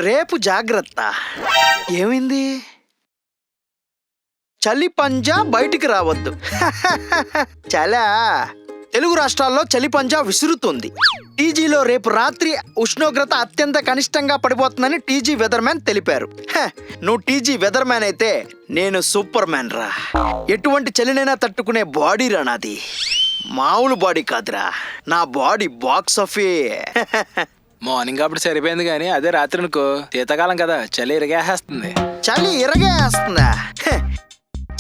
రేపు జాగ్రత్త. ఏమైంది? చలి పంజా బయటికి రావద్దు. చలా తెలుగు రాష్ట్రాల్లో చలి పంజా విసురుతుంది. టీజీలో రేపు రాత్రి ఉష్ణోగ్రత అత్యంత కనిష్టంగా పడిపోతుందని టీజీ వెదర్మ్యాన్ తెలిపారు. నువ్వు టీజీ వెదర్మ్యాన్ అయితే నేను సూపర్ మ్యాన్ రా. ఎటువంటి చలినైనా తట్టుకునే బాడీ రా నాది. మామూలు బాడీ కాదురా, నా బాడీ బాక్స్ ఆఫీస్. మార్నింగ్ అప్పుడు సరిపోయింది కానీ అదే రాత్రి అనుకో శీతాకాలం కదా, చలి ఇరగేస్తుంది. చలి ఇరగేస్తుందా?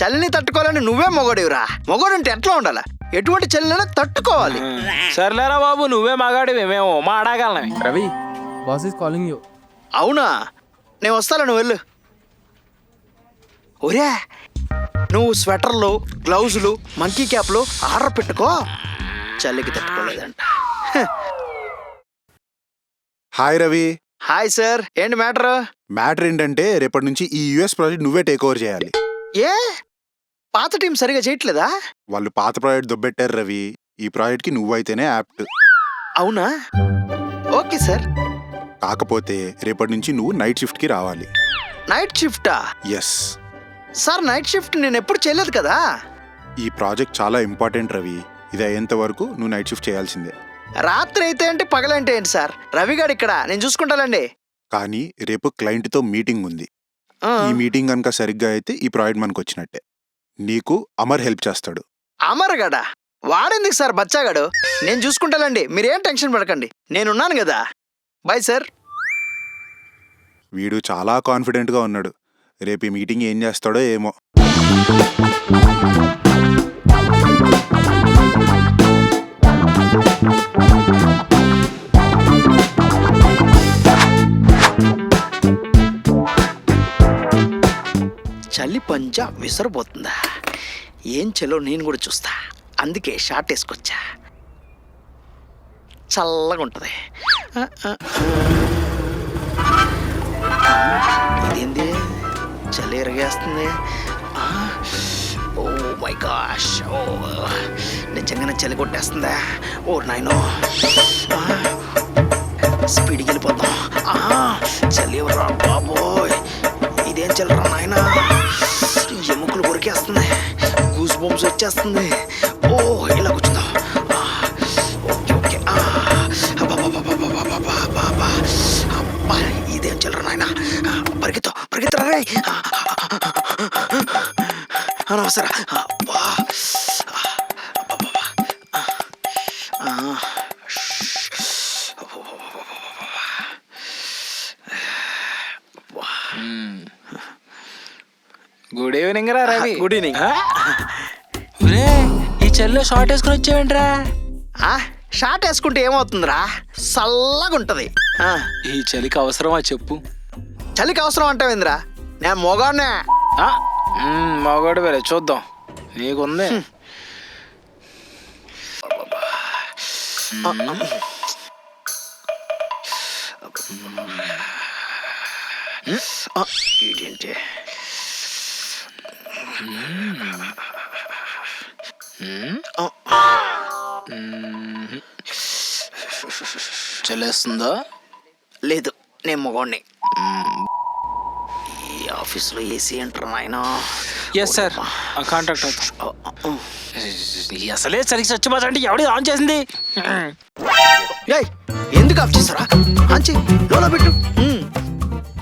చలిని తట్టుకోవాలని నువ్వే మొగడివిరా. మొగడంటే ఎట్లా ఉండాలా? ఎటువంటి చలినైనా తట్టుకోవాలి. సర్లేరా బాబు, నువ్వే మగాడివి, మేము మా ఆడగలం. Ravi, boss is calling you. అవునా? నేను వస్తాను, నువ్వు వెళ్ళు. ఒరే, నువ్వు స్వెటర్లు, గ్లౌజులు, మంకీ క్యాప్లు ఆర్డర్ పెట్టుకో. చలికి తట్టుకోలేదంట. హాయ్ రవి. హాయ్ సార్, ఏంటి మ్యాటర్? మ్యాటర్ ఏంటంటే రేపటి నుంచి ఈ యుఎస్ ప్రాజెక్ట్ నువ్వే టేక్ ఓవర్ చేయాలి. ఏ పాత టీం సరిగా చేయట్లేదా? వాళ్ళు పాత ప్రాజెక్ట్ దొబ్బెట్టారు రవి. ఈ ప్రాజెక్ట్కి నువ్వైతేనే యాప్ట్. అవునా? Okay sir. కాకపోతే రేపటి నుంచి నువ్వు నైట్ షిఫ్ట్కి రావాలి. నైట్ షిఫ్టా? ఎస్ సార్, నైట్ షిఫ్ట్ నేను ఎప్పుడు చేయలేదు కదా. ఈ ప్రాజెక్ట్ చాలా ఇంపార్టెంట్ రవి. ఇది అయ్యేంత వరకు నువ్వు నైట్ షిఫ్ట్ చేయాల్సిందే. రాత్రి అయితే ఏంటి, పగలంటే ఏంటి సార్? రవిగాడు ఇక్కడ, నేను చూసుకుంటానండి. కానీ రేపు క్లయింట్తో మీటింగ్ ఉంది. ఈ మీటింగ్ కనుక సరిగ్గా అయితే ఈ ప్రాజెక్ట్ మనకు వచ్చినట్టే. నీకు అమర్ హెల్ప్ చేస్తాడు. అమర్ గడా? వాడెందుకు సార్, బచ్చాగాడు. నేను చూసుకుంటానండి, మీరేం టెన్షన్ పడకండి, నేనున్నాను కదా. Bye sir. వీడు చాలా కాన్ఫిడెంట్గా ఉన్నాడు. రేపు ఈ మీటింగ్ ఏం చేస్తాడో ఏమో. చలి పంజా విసరబోతుందా? ఏం చలో నేను కూడా చూస్తా. అందుకే షార్ట్ వేసుకొచ్చా, చల్లగా ఉంటుంది. ఇదేంది చలి ఎరగేస్తుంది? ఓ మై గాష్, ఓ నిజంగానే చలి కొట్టేస్తుందా? ఓ నాయనో, స్పీడ్కి వెళ్ళిపోతాం. చలి ఎవరా బాబోయ్, ఇదేం చల్లరా నాయనా. ఎముకలు కొరికేస్తుంది, గూస్ బంప్స్ వచ్చేస్తుంది. ఓ ఇలా కూర్చుందాం. Okay okay. అబ్బా, ఇదేం చల్లరా నాయనా. పరిగెత్తరా రే. అనవసరా. అబ్బా, గుడ్ ఈవినింగ్ రా రవి. Good evening. ఈ చలిలో షార్ట్ వేసుకుని వచ్చావేంట్రా? షార్ట్ వేసుకుంటే ఏమవుతుందిరా? చల్లగా ఉంటది. ఈ చలికి అవసరమా చెప్పు? చలికి అవసరం అంటావేందిరా? నేను మొగానే. మగోడు వేరే, చూద్దాం నీకుంది. ఏంటి చలేస్తుందా? లేదు, నేను మొగాడిని. ఈ ఆఫీస్లో ఏసీ అంటారు నాయన. ఎస్ సార్, కాంటాక్ట్ అవుతాం. అసలే చలికి చచ్చిపోతాంటే ఎవడి ఆన్ చేసింది? ఏయ్, ఎందుకు ఆఫ్ చేస్తారా? ఆన్ చేయి, లోలో పెట్టు.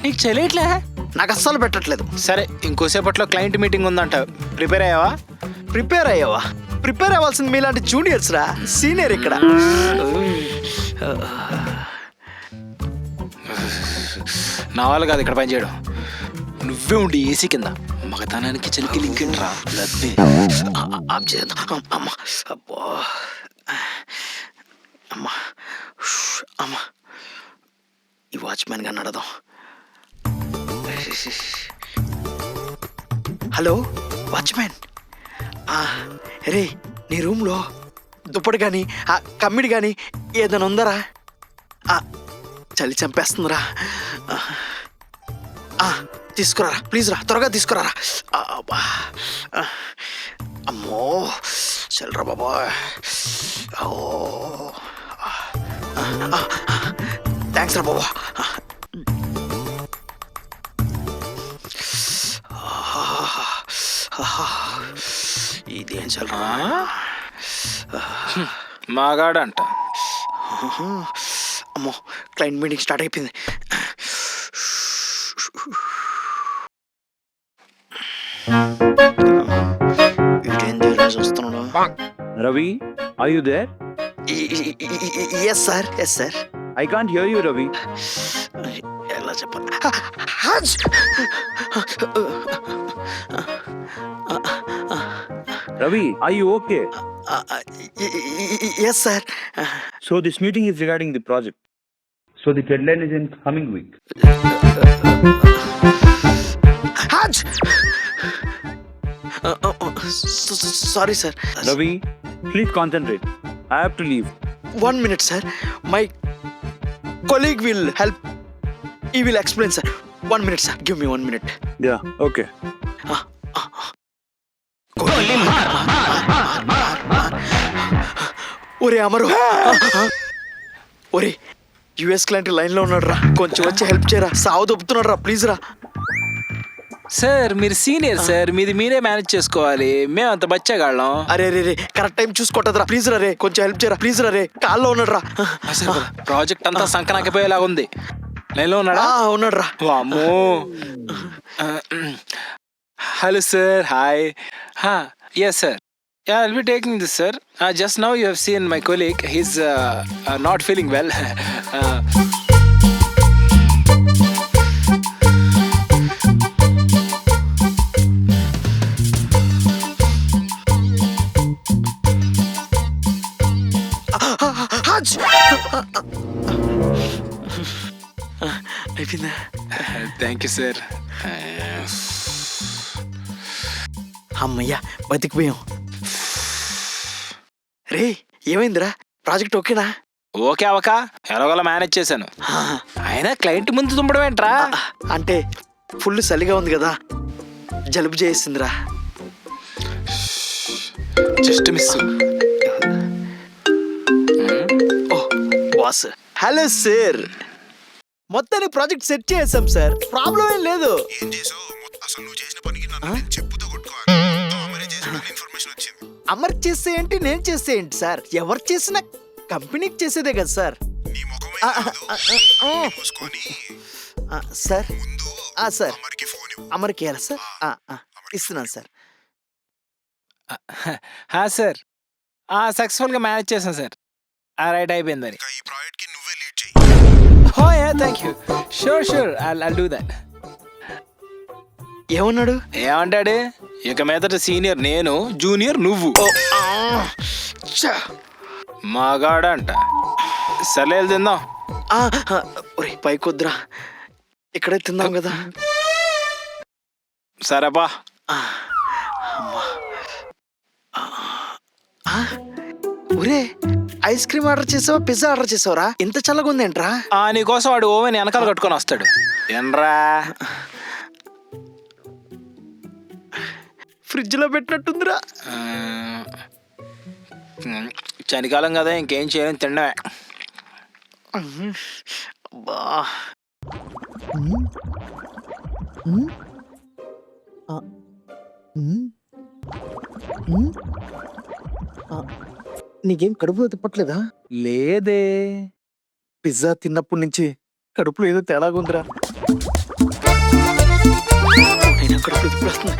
నీకు చలిట్లే? నాకు అస్సలు పెట్టట్లేదు. సరే, ఇంకోసేపట్లో క్లయింట్ మీటింగ్ ఉందంట, ప్రిపేర్ అయ్యావా? ప్రిపేర్ అయ్యావా? ప్రిపేర్ అవ్వాల్సింది మీలాంటి జూనియర్స్ రా, సీనియర్ ఇక్కడ. నా వాళ్ళు కాదు ఇక్కడ పని చేయడం. నువ్వే ఉండి ఏసీ కింద మగతనానికి చలికి లింక్ రా. ఆఫ్ చేద్దాం. అమ్మా, అబ్బో, అమ్మా, అమ్మా. ఈ వాచ్మెన్ గారిని అడదాం. Hello watchman. రే, నీ రూమ్లో దుప్పటి కానీ కమ్మిడి కానీ ఏదైనా ఉందరా? చలి చంపేస్తుందిరా. తీసుకురారా ప్లీజ్ రా, త్వరగా తీసుకురారా. అమ్మో చల్లరా బాబా. థ్యాంక్స్ రా బాబా. ఇదేం చల్రా మాగాడంట. అమ్మో క్లయింట్ మీటింగ్ స్టార్ట్ అయిపోయింది. ఇదేంటి ఈరోజు వస్తున్నాడు? Ravi, are you there? Yes sir yes sir. I can't hear you, Ravi. ఎలా చెప్పాలి? Ravi, are you okay? Yes sir. So this meeting is regarding the project. So the deadline is in coming week. Sorry sir. Ravi, please concentrate. I have to leave. 1 minute sir, my colleague will help, he will explain sir. 1 minute sir, give me 1 minute. Yeah, okay. ఒరే అమరు, ఒరే US client line లో ఉన్నాడు రా, కొంచెం వచ్చి help చేయరా, సావు దొబ్బుతున్నాడు రా, ప్లీజ్ రా. సార్ మీరు సీనియర్ సార్, మీది మీరే మేనేజ్ చేసుకోవాలి, మేము అంత బచ్చాగాళ్ళం. అరే రే రే కరెక్ట్ టైం చూసుకోవట్రా, ప్లీజ్ రా రే, కొంచెం హెల్ప్ చేయరా, ప్లీజ్ రా రే, కాల్లో ఉన్నాడు రా. ప్రాజెక్ట్ అంతా సంకనాకిపోయేలాగా ఉంది. లైన్లో ఉన్నాడా? ఉన్నాడు రా. వామ్మో. Hello sir, hi. Yes sir, yeah, I'll be taking this sir. Just now you have seen my colleague, he's not feeling well. అయిపోయిందా? Thank you sir. అమ్మయ్యా బతికిపోయాం. రే ఏమైందిరా, ప్రాజెక్ట్ ఓకేనా? ఓకే అవక ఎలాగోలా మేనేజ్ చేశాను. అయినా క్లయింట్ ముందు తుంపడం ఏంట్రా? అంటే ఫుల్ చలిగా ఉంది కదా, జలుబు చేసిందిరా. Just miss. Oh boss. Hello sir, మొత్తాన్ని ప్రాజెక్ట్ సెట్ చేసాం సార్, ప్రాబ్లం ఏం లేదు. ఏం చేసావు? అసలు నువ్వు చేసిన పనికి నన్ను చెప్పుతో కొట్టుకోవాలి. అమరే చేసిన ఇన్ఫర్మేషన్ వచ్చింది. అమర్ చేసే ఏంటి, నేను చేసే ఏంటి సార్? ఎవరు చేసినా కంపెనీకి చేసేదే కదా సార్. నీ ముఖం మూసుకొని సార్ ముందు సార్ అమర్కి ఫోన్ ఇవ్వు. అమర్కి ఇయ్యాలా సార్? ఇస్తున్నాను సార్. సార్ సక్సెస్ఫుల్గా మేనేజ్ చేశాను సార్. రైట్ అయిపోయిందని. ఇంకా ఈ ప్రాజెక్ట్ కి నువ్వే లీడ్ చేయి. Oh yeah, thank you. Sure, I'll do that. ఏమన్నాడు? ఏమంటాడు? ఇక మీదట సీనియర్ నేను, జూనియర్ నువ్వు. మగాడంట. సర్లే తిందాం. ఒరే పైకొద్దురా, ఇక్కడే తిందాం కదా. సరేపా. ఒరే ఐస్ క్రీమ్ ఆర్డర్ చేసావా, పిజ్జా ఆర్డర్ చేసావరా? ఇంత చల్లగా ఉందేంట్రా? నీకోసం వాడు ఓవెన్ వెనకాల కట్టుకొని వస్తాడు. ఏంట్రా? ఫ్రిడ్జ్ లో పెట్టినట్టుందిరా. చలికాలం కదా, ఇంకేం చేయలేని తిండమే. అబ్బా నీకేం కడుపులో తిప్పట్లేదా? లేదే. పిజ్జా తిన్నప్పటి నుంచి కడుపులో ఏదో తేడాగా ఉందిరా. అయినా కడుపులో తిప్పేస్తుంది.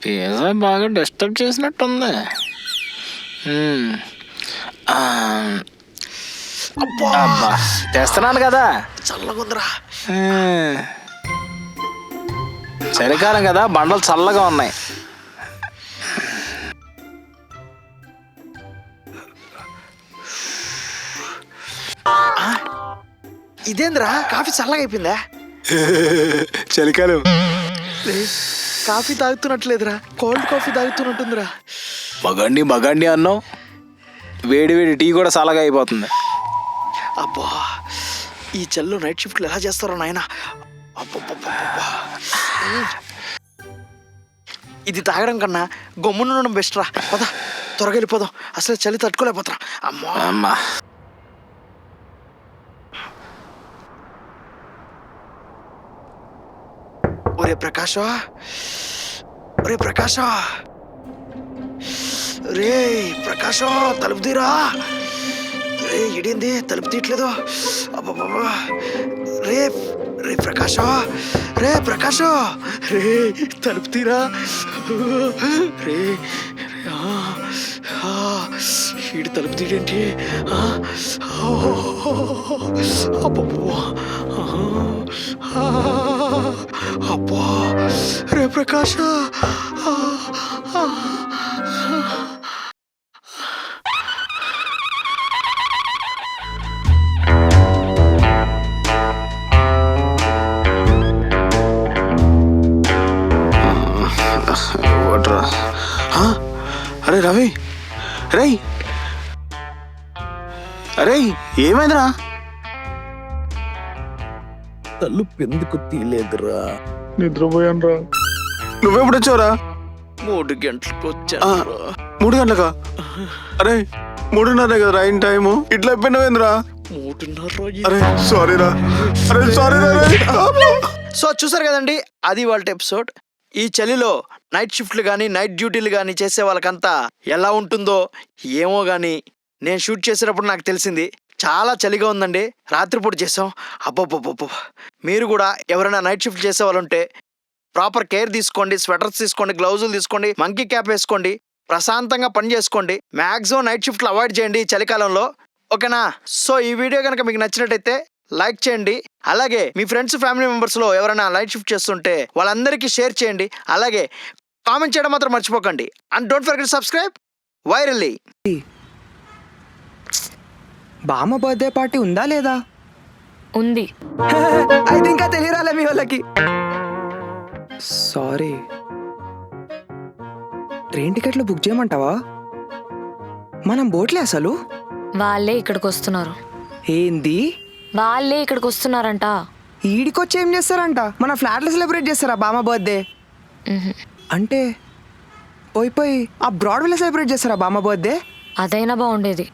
పిజ్జా బాగా డిస్టర్బ్ చేసినట్టుంది. అబ్బా తెస్తున్నాను కదా, చల్లగా ఉందిరా. చలికాలం కదా, బండలు చల్లగా ఉన్నాయి. ఇదేంద్రా, కాఫీ చల్లగా అయిపోయిందా? చలికాలం కాఫీ తాగుతున్నట్లేదురా, కోల్డ్ కాఫీ తాగుతున్నట్టుందిరా. మగండి అన్నావు, వేడి టీ కూడా చల్లగా అయిపోతుంది. అబ్బా ఈ చల్లో నైట్ షిఫ్ట్లు ఎలా చేస్తారో నాయన. ఇది తాగడం కన్నా గమ్మున ఉండడం బెస్ట్ రా. పద. త్వరగా వెళ్ళిపోదాం, అసలు చలి తట్టుకోలేకపోతున్నా. అమ్మా అమ్మా ఒరే ప్రకాశ్, ఒరే ప్రకాశ్, రే ప్రకాశ్, తలుపు తీరా. రే ఇడింది తలుపు తీయట్లేదు. అబ్బా రే రే ప్రకాశ్, రే ప్రకాశ్, రే తలుపు తీరా. రే ఈడు తలుపు తీయడేంటి? అబ్బా రే ప్రకాశ్, వాటరా. అరే రవి, రేయ్ అరే ఏమైందిరా? తలుపు ఎందుకు తీయలేదురా? నిద్రపోయాను రా. నువ్వెప్పుడు వచ్చావురా? 3 గంటలకు వచ్చా. 3 గంటలకా? అరే 3:30 కదా ఇన్ టైము, ఇట్లా అయిపోయినవేంద్రా? 3:30. అరే సారీరా, అరే సారీరా. సో చూసారు కదండి, అది వాళ్ళ ఎపిసోడ్. ఈ చలిలో నైట్ షిఫ్ట్లు కానీ నైట్ డ్యూటీలు కానీ చేసే వాళ్ళకంతా ఎలా ఉంటుందో ఏమో కానీ నేను షూట్ చేసేటప్పుడు నాకు తెలిసింది. చాలా చలిగా ఉందండి, రాత్రిపూట చేసాం. అబ్బబ్బబ్బబ్బ, మీరు కూడా ఎవరైనా నైట్ షిఫ్ట్ చేసే వాళ్ళు ఉంటే ప్రాపర్ కేర్ తీసుకోండి, స్వెటర్స్ తీసుకోండి, గ్లౌజులు తీసుకోండి, మంకీ క్యాప్ వేసుకోండి, ప్రశాంతంగా పని చేసుకోండి. మ్యాక్సిమం నైట్ షిఫ్ట్లు అవాయిడ్ చేయండి ఈ చలికాలంలో, ఓకేనా? సో ఈ వీడియో కనుక మీకు నచ్చినట్టయితే లైక్ చేయండి. అలాగే మీ ఫ్రెండ్స్ ఫ్యామిలీ మెంబర్స్లో ఎవరైనా నైట్ షిఫ్ట్ చేస్తుంటే వాళ్ళందరికీ షేర్ చేయండి. అలాగే కామెంట్ చేయడం మాత్రం మర్చిపోకండి. And don't forget subscribe virally. బామ్మ బర్త్డే పార్టీ ఉందా లేదా? ఉంది. అయితే ఇంకా తెలియరాలే మీ వాళ్ళకి. సారీ, ట్రైన్ టికెట్లు బుక్ చేయమంటావా? మనం బోట్లే అసలు. వాళ్ళే ఇక్కడికి వస్తున్నారు. ఏంది? వాళ్ళే ఇక్కడికి వస్తున్నారంట. ఈడికొచ్చి ఏం చేస్తారంట? మన ఫ్లాట్లో సెలబ్రేట్ చేస్తారా బామ్మ బర్త్డే? అంటే పోయి ఆ బ్రాడ్వేలో సెలబ్రేట్ చేస్తారా బామ్మ బర్త్డే? అదైనా బాగుండేది.